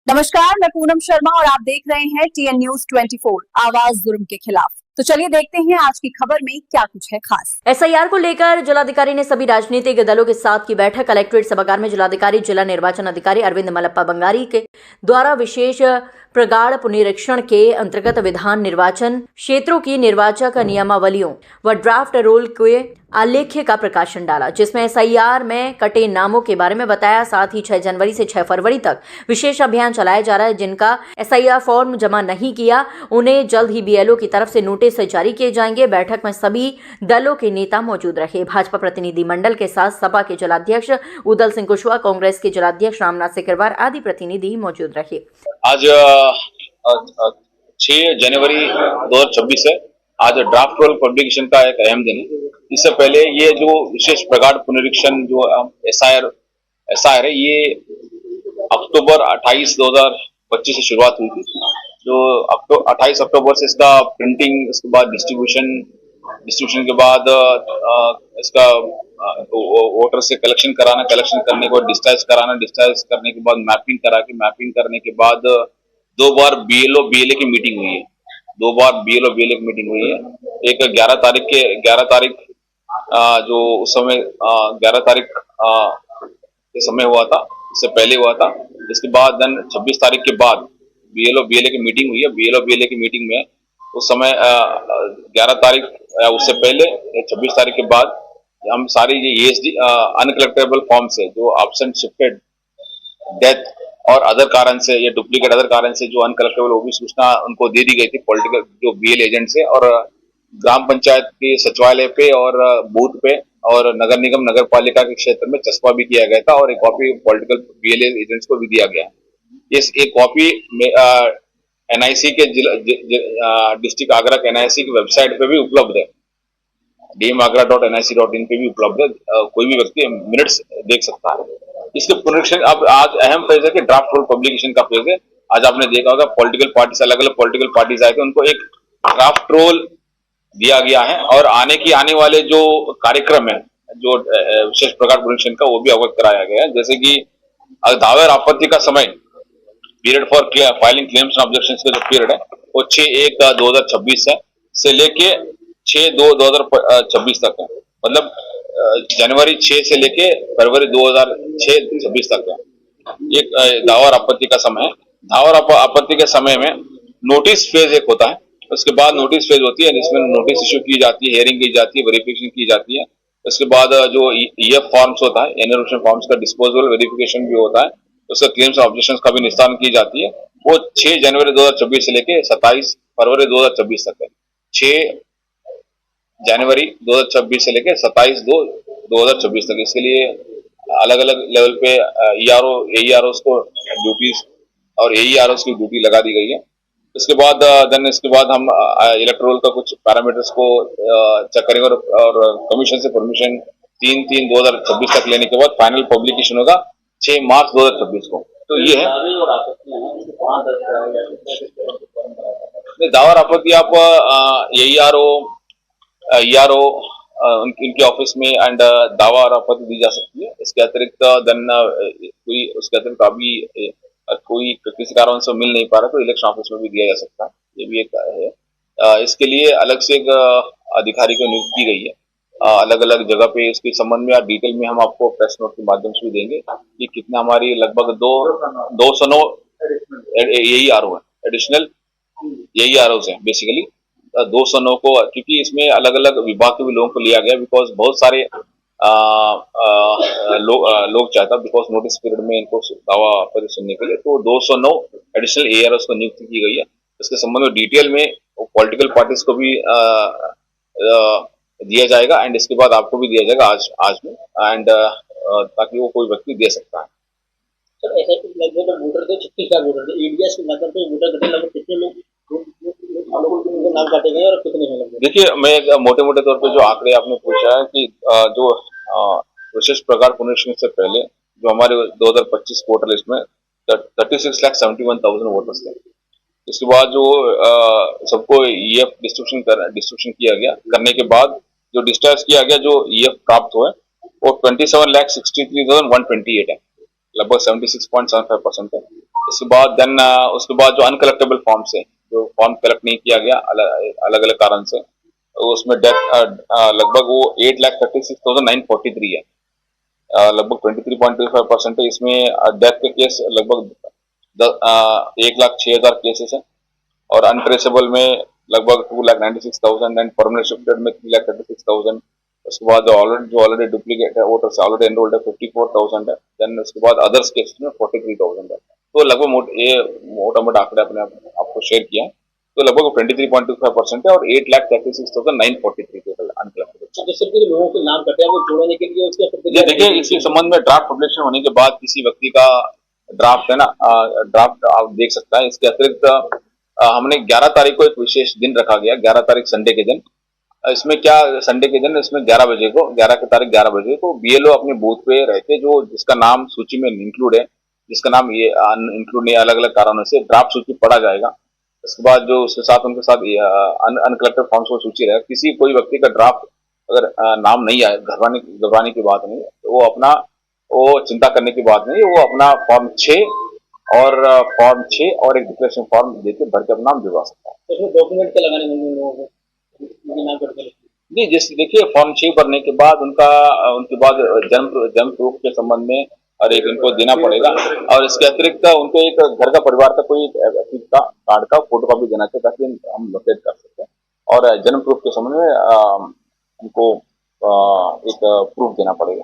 नमस्कार, मैं पूनम शर्मा और आप देख रहे हैं TN न्यूज 24 आवाज जुर्म के खिलाफ। तो चलिए देखते हैं आज की खबर में क्या कुछ है खास। SIR को लेकर जिलाधिकारी ने सभी राजनीतिक दलों के साथ की बैठक। कलेक्ट्रेट सभागार में जिलाधिकारी जिला निर्वाचन अधिकारी अरविंद मलप्पा बंगारी के द्वारा विशेष प्रगाढ़ पुनरीक्षण के अंतर्गत विधान निर्वाचन क्षेत्रों की निर्वाचक नियमावलियों व ड्राफ्ट रोल के आलेख्य का प्रकाशन डाला, जिसमें SIR में कटे नामों के बारे में बताया। साथ ही 6 जनवरी से 6 फरवरी तक विशेष अभियान चलाया जा रहा है। जिनका SIR फॉर्म जमा नहीं किया उन्हें जल्द ही BLO की तरफ से नोटिस जारी किए जाएंगे। बैठक में सभी दलों के नेता मौजूद रहे। भाजपा प्रतिनिधि मंडल के साथ सपा के जिलाध्यक्ष उदल सिंह कुशवाहा, कांग्रेस के जिलाध्यक्ष रामनाथ सिकरवार आदि प्रतिनिधि मौजूद रहे। आज 6 जनवरी 2026 है। आज ड्राफ्ट रोल पब्लिकेशन का एक अहम दिन है। इससे पहले ये जो विशेष प्रगाढ़ पुनरीक्षण जो SIR है, ये अक्टूबर 28 2025 से शुरुआत हुई थी। जो 28 अक्टूबर से इसका प्रिंटिंग, उसके बाद डिस्ट्रीब्यूशन के बाद इसका वोटर से कलेक्शन कराना, कलेक्शन करने के बाद डिस्चार्ज कराना, डिस्चार्ज करने के बाद मैपिंग करा के, मैपिंग करने के बाद 2 बार BLO BLA की मीटिंग हुई है। 2 बार BLO BLA की मीटिंग हुई है। एक 11 तारीख जो उस समय 11 तारीख के समय हुआ था, इससे पहले हुआ था। इसके बाद 26 तारीख के बाद BLO BLA की मीटिंग हुई है। BLO BLA की मीटिंग में उस समय 11 तारीख उससे पहले 26 तारीख के बाद हम सारी ये ESD अनकलेक्टेबल फॉर्म से जो एब्सेंट, शिफ्टेड, डेथ और अदर कारण से, ये डुप्लीकेट अदर कारण से जो अनकलेक्टेबल वो भी सूचना उनको दे दी गई थी पॉलिटिकल जो BL एजेंट से, और ग्राम पंचायत के सचिवालय पे और बूथ पे और नगर निगम नगर पालिका के क्षेत्र में चस्पा भी किया गया था, और एक कॉपी पॉलिटिकल BL एजेंट्स को भी दिया गया। इस एक कॉपी NIC के डिस्ट्रिक्ट आगरा के NIC की वेबसाइट पे भी उपलब्ध है, dmagra.nic.in पे भी उपलब्ध है। कोई भी व्यक्ति मिनट्स देख सकता है। इसके पुनरीक्षण अब आज अहम फेज है कि ड्राफ्ट रोल पब्लिकेशन का फेज है। आज आपने देखा होगा पॉलिटिकल पार्टीज, अलग अलग पॉलिटिकल पार्टीज आए थे, उनको एक ड्राफ्ट रोल दिया गया है, और आने वाले जो कार्यक्रम है जो विशेष प्रगाढ़ पुनरीक्षण का, वो भी अवगत कराया गया है। जैसे कि दावे और आपत्ति का समय, period for filing claims and objections का जो पीरियड है वो 6/1/2026 है से लेके 6/2/2026 तक है। मतलब जनवरी 6 से लेके फरवरी 2026 तक है। एक दावा और आपत्ति का समय है। दावा और आपत्ति के समय में नोटिस फेज एक होता है, उसके बाद नोटिस फेज होती है, जिसमें नोटिस इश्यू की जाती है, हियरिंग की जाती है, वेरिफिकेशन की जाती है। उसके बाद जो EF फॉर्म्स होता है, एनुमरेशन फॉर्म्स का डिस्पोजल वेरिफिकेशन भी होता है, उसका क्लेम्स और ऑब्जेक्शंस का भी निस्तारण की जाती है। वो 6 जनवरी 2026 से लेके 27 फरवरी 2026 तक है। 6 जनवरी 2026 से लेके 27/2/2026 तक। इसके लिए अलग अलग लेवल पे ERO AEROs को ड्यूटीज और AEROs की ड्यूटी लगा दी गई है। इसके बाद हम इलेक्टोरल का कुछ पैरामीटर्स को चेक करेंगे, और कमीशन से परमिशन 3/3/2026 तक लेने के बाद फाइनल पब्लिकेशन होगा 6 मार्च 2026 को। तो ये है दावा और आपत्ति। आप ERO इनके ऑफिस में एंड दावा और आपत्ति दी जा सकती है। इसके अतिरिक्त अभी कोई किसी कारण से मिल नहीं पा रहा तो इलेक्शन ऑफिस में भी दिया जा सकता है। ये भी एक है। इसके लिए अलग से एक अधिकारी को नियुक्त की गई है अलग अलग जगह पे। इसके संबंध में डिटेल में हम आपको प्रेस नोट के माध्यम से भी देंगे कि कितना हमारी लगभग 209 AERO है, एडिशनल AEROs है बेसिकली 209 को, क्योंकि इसमें अलग अलग विभाग के भी लोगों को लिया गया, बिकॉज बहुत सारे लोग चाहता, बिकॉज नोटिस पीरियड में इनको दावा पर सुनने के लिए, तो 209 एडिशनल AEROs को नियुक्त की गई है। इसके संबंध में डिटेल में पॉलिटिकल पार्टीज को भी दिया जाएगा, एंड इसके बाद आपको भी दिया जाएगा आज में, एंड ताकि वो कोई व्यक्ति दे सकता है। सर ऐसे लगभग वोटर थे 36,000 वोटर थे, एडीएस में मिलाकर तो वोटर घटे लगभग कितने लोग नाम काटे गए और कितने हैं लगभग? देखिए, मैं मोटे तौर पे जो आंकड़े आपने पूछा है कि जो विशेष प्रगाढ़ पुनरीक्षण से पहले जो हमारे 2025 वोटर लिस्ट में 36,71,000 वोटर्स थे। इसके बाद जो सबको EF डिस्ट्रीब्यूशन किया गया, करने के बाद जो डिस्चार्ज किया गया, जो EF प्राप्त हुए वो 27,63,128 है, लगभग 76.75% है। इसके बाद देन उसके बाद जो अनकलेक्टेबल फॉर्म्स है, जो फॉर्म कलेक्ट नहीं किया गया अलग अलग कारण से, तो उसमें डेथ लगभग वो 8,36,943 है, लगभग 23.25% है। इसमें डेथ के केस लगभग 1,06,000 केसेस हैं, और अनट्रेसेबल में लगभग 2,96,000 एंड परमानेंट शिफ्टेड में 3,36,000। उसके बाद ऑलरेडी डुप्लीकेट है, वोटर्स ऑलरेडी एनरोल्ड है 54,000 है। देन उसके बाद अदर्स केसेस में 43,000 है। तो लगभग ये मोटा मोटा आंकड़े अपने आपको शेयर किया है। तो लगभग 23.25% है, और 8,36,943 टोटल अनकलेक्टेड। तो जैसे कि लोगों के नाम कटे हैं वो जोड़ने के लिए उसके ये देखिए, इसी संबंध में ड्राफ्ट पब्लिकेशन होने के बाद किसी व्यक्ति का ड्राफ्ट है ना, ड्राफ्ट आप देख सकता है। इसके अतिरिक्त हमने 11 तारीख को एक विशेष दिन रखा गया, 11 तारीख संडे के दिन। इसमें क्या, संडे के दिन इसमें 11 बजे को, 11 की तारीख 11 बजे को बीएलओ अपने बूथ पे रहते, जो जिसका नाम सूची में इंक्लूड है, जिसका नाम ये इंक्लूड नहीं, अलग अलग कारणों से ड्राफ्ट सूची पढ़ा जाएगा। इसके बाद जो उसके साथ उनके साथ अनकलेक्टेड फॉर्म्स को सूची रहेगा। किसी कोई व्यक्ति का ड्राफ्ट अगर नाम नहीं आए, घबराने की बात नहीं, तो वो चिंता करने की बात नहीं, वो अपना फॉर्म 6 और एक डिक्लेरेशन फॉर्म देके भर के अपना नाम जुड़वा सकता है। तो इसमें डॉक्यूमेंट क्या लगाने होंगे लोगों को, उनके नाम कट के? जी, जैसे देखिए, फॉर्म 6 भरने के बाद उनके बाद जन्म प्रूफ के संबंध में और एक इनको देना पड़ेगा, और इसके अतिरिक्त उनको एक घर का परिवार का कोई व्यक्ति का कार्ड का फोटो कॉपी देना चाहिए, ताकि हम लोकेट कर सकें। और जन्म प्रूफ के संबंध में उनको एक प्रूफ देना पड़ेगा।